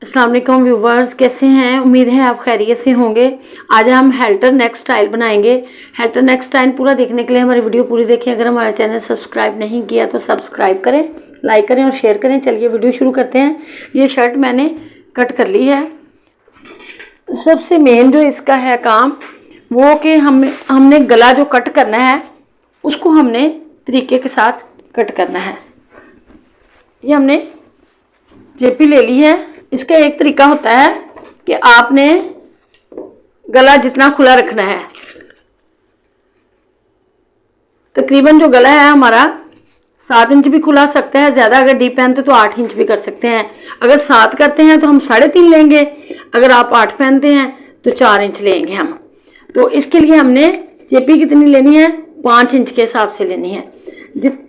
अस्सलाम वालेकुम व्यूवर्स, कैसे हैं? उम्मीद है आप खैरियत से होंगे। आज हम हेल्टर नेक स्टाइल बनाएंगे। हेल्टर नेक स्टाइल पूरा देखने के लिए हमारी वीडियो पूरी देखें। अगर हमारा चैनल सब्सक्राइब नहीं किया तो सब्सक्राइब करें, लाइक करें और शेयर करें। चलिए वीडियो शुरू करते हैं। ये शर्ट मैंने कट कर ली है। सबसे मेन जो इसका है काम वो कि हमने गला जो कट करना है उसको हमने तरीके के साथ कट करना है। ये हमने जेपी ले ली है। इसका एक तरीका होता है कि आपने गला जितना खुला रखना है। तकरीबन जो गला है हमारा 7 इंच भी खुला सकता है, ज़्यादा अगर डीप पहनते तो 8 इंच भी कर सकते हैं। अगर 7 करते हैं तो हम 3.5 लेंगे, अगर आप 8 पहनते हैं तो 4 इंच लेंगे हम। तो इसके लिए हमने जेपी कितनी लेनी है? 5 इंच के हिसाब से लेनी है।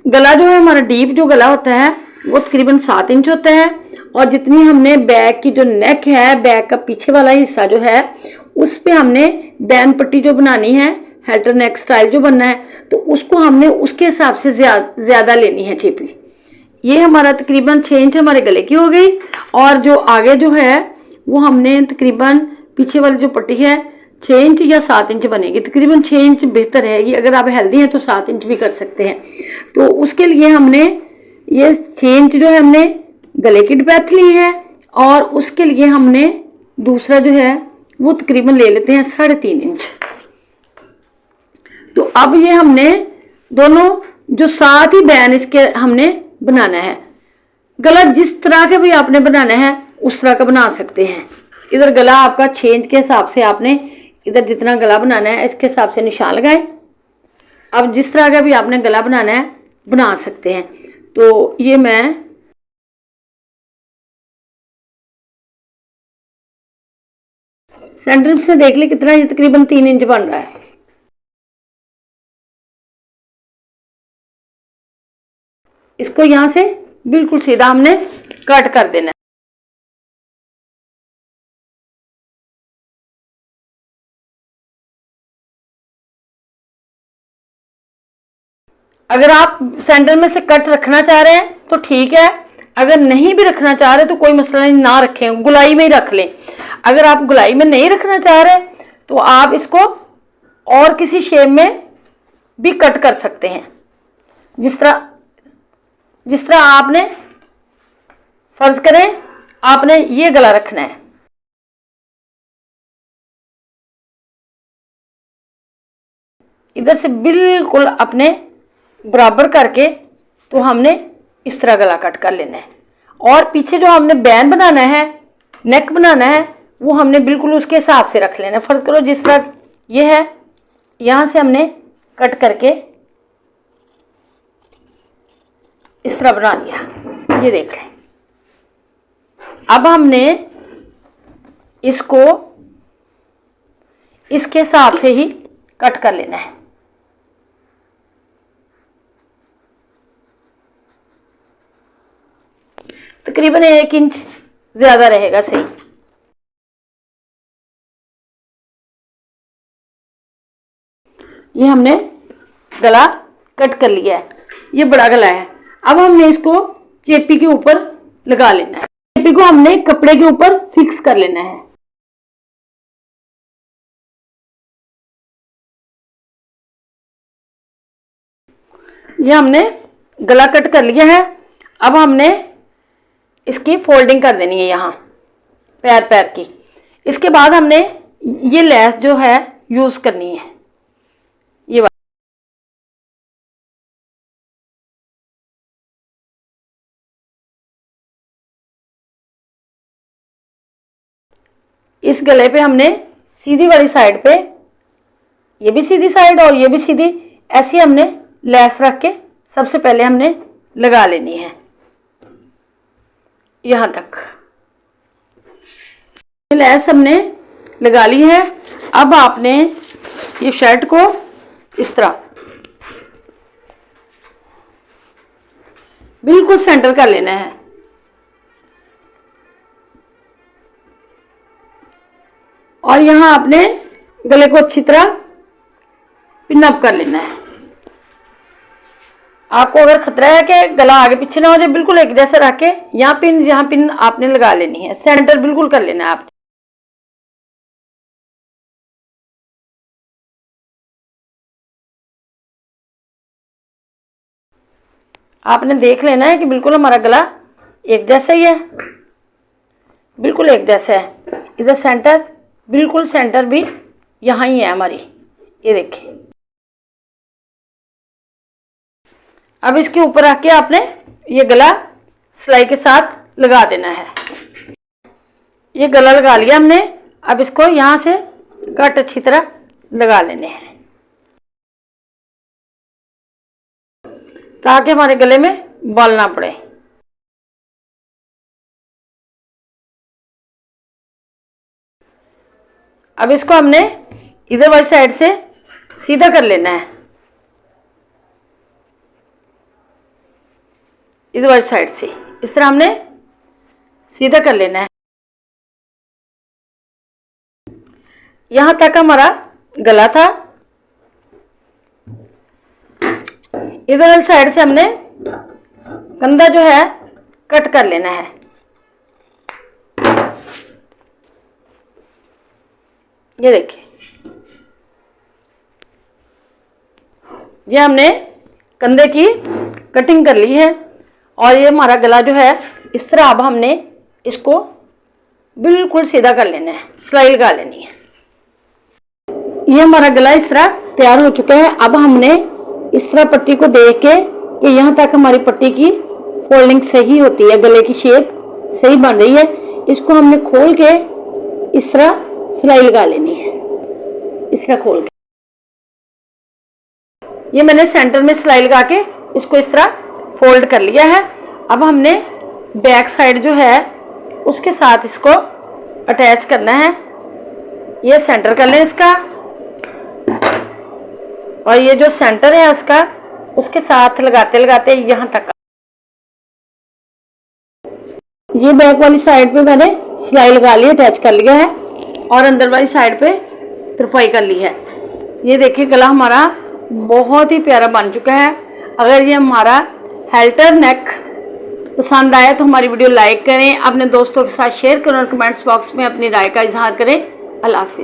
गला जो है हमारा डीप जो गला होता है वो तकरीबन 7 इंच होता है, और जितनी हमने बैक की जो नेक है, बैक का पीछे वाला हिस्सा जो है उस पे हमने बैन पट्टी जो बनानी है, हेल्टर नेक स्टाइल जो बनना है, तो उसको हमने उसके हिसाब से ज्यादा लेनी है जेपी। ये हमारा तकरीबन 6 इंच हमारे गले की हो गई, और जो आगे जो है वो हमने तकरीबन पीछे वाली जो पट्टी है 6 इंच या 7 इंच बनेगी। तकरीबन 6 इंच बेहतर है। ये अगर आप हेल्दी हैं तो 7 इंच भी कर सकते हैं। तो उसके लिए हमने ये 6 इंच जो है हमने गले की डेप्थ ली है, और उसके लिए हमने दूसरा जो है वो तकरीबन ले लेते हैं 3.5 इंच। तो अब ये हमने दोनों जो साथ ही बैन इसके हमने बनाना है। गला जिस तरह के भी आपने बनाना है उस तरह का बना सकते हैं। इधर गला आपका 6 इंच के हिसाब से आपने इधर जितना गला बनाना है इसके हिसाब से निशान लगाए। अब जिस तरह का भी आपने गला बनाना है बना सकते हैं। तो ये मैं सेंटर से देख ले कितना, ये तकरीबन 3 इंच बन रहा है। इसको यहां से बिल्कुल सीधा हमने कट कर देना है। अगर आप सेंटर में से कट रखना चाह रहे हैं तो ठीक है, अगर नहीं भी रखना चाह रहे तो कोई मसला नहीं, ना रखें, गुलाई में ही रख लें। अगर आप गुलाई में नहीं रखना चाह रहे तो आप इसको और किसी शेप में भी कट कर सकते हैं। जिस तरह आपने फर्ज करें आपने ये गला रखना है, इधर से बिल्कुल अपने बराबर करके तो हमने इस तरह गला कट कर लेना है। और पीछे जो हमने बैन बनाना है, नेक बनाना है, वो हमने बिल्कुल उसके हिसाब से रख लेना है। फर्ज करो जिस तरह ये है, यहाँ से हमने कट करके इस तरह बना लिया। ये देख लें। अब हमने इसको इसके हिसाब से ही कट कर लेना है। तकरीबन 1 इंच ज्यादा रहेगा सही। ये हमने गला कट कर लिया है। ये बड़ा गला है। अब हमने इसको चेपी के ऊपर लगा लेना है। चेपी को हमने कपड़े के ऊपर फिक्स कर लेना है। ये हमने गला कट कर लिया है। अब हमने इसकी फोल्डिंग कर देनी है यहाँ पैर पैर की। इसके बाद हमने ये लेस जो है यूज करनी है। ये इस गले पे हमने सीधी वाली साइड पे, ये भी सीधी साइड और ये भी सीधी, ऐसी हमने लेस रख के सबसे पहले हमने लगा लेनी है यहां तक। लेस हमने लगा ली है। अब आपने ये शर्ट को इस तरह बिल्कुल सेंटर कर लेना है, और यहां आपने गले को अच्छी तरह पिन अप कर लेना है। आपको अगर खतरा है कि गला आगे पीछे ना हो जाए, बिल्कुल एक जैसा रख के यहाँ पिन आपने लगा लेनी है, सेंटर बिल्कुल कर लेना है आप। आपने देख लेना है कि बिल्कुल हमारा गला एक जैसा ही है, बिल्कुल एक जैसा है। इधर सेंटर, बिल्कुल सेंटर भी यहाँ ही है हमारी, ये देखिए। अब इसके ऊपर आके आपने ये गला सिलाई के साथ लगा देना है। ये गला लगा लिया हमने। अब इसको यहाँ से कट अच्छी तरह लगा लेने हैं ताकि हमारे गले में बाल ना पड़े। अब इसको हमने इधर वाली साइड से सीधा कर लेना है, इधर वाली साइड से इस तरह हमने सीधा कर लेना है। यहां तक हमारा गला था। इधर वाली साइड से हमने कंधा जो है कट कर लेना है। ये देखिए, ये हमने कंधे की कटिंग कर ली है और ये हमारा गला जो है इस तरह अब हमने इसको बिल्कुल सीधा कर लेना है, सिलाई लगा लेनी है। ये हमारा गला इस तरह तैयार हो चुका है। अब हमने इस तरह पट्टी को देख के कि यहाँ तक हमारी पट्टी की फोल्डिंग सही होती है, गले की शेप सही बन रही है, इसको हमने खोल के इस तरह सिलाई लगा लेनी है, इस तरह खोल के। ये मैंने सेंटर में सिलाई लगा के इसको इस तरह फोल्ड कर लिया है। अब हमने बैक साइड जो है उसके साथ इसको अटैच करना है। ये सेंटर कर लें इसका, और ये जो सेंटर है उसका उसके साथ लगाते लगाते यहाँ तक। ये बैक वाली साइड पे मैंने सिलाई लगा ली, अटैच कर लिया है और अंदर वाली साइड पे तरपाई कर ली है। ये देखिए गला हमारा बहुत ही प्यारा बन चुका है। अगर ये हमारा हेल्टर नेक पसंद आया तो हमारी वीडियो लाइक करें, अपने दोस्तों के साथ शेयर करें और कमेंट्स बॉक्स में अपनी राय का इजहार करें। अल्लाह हाफिज़।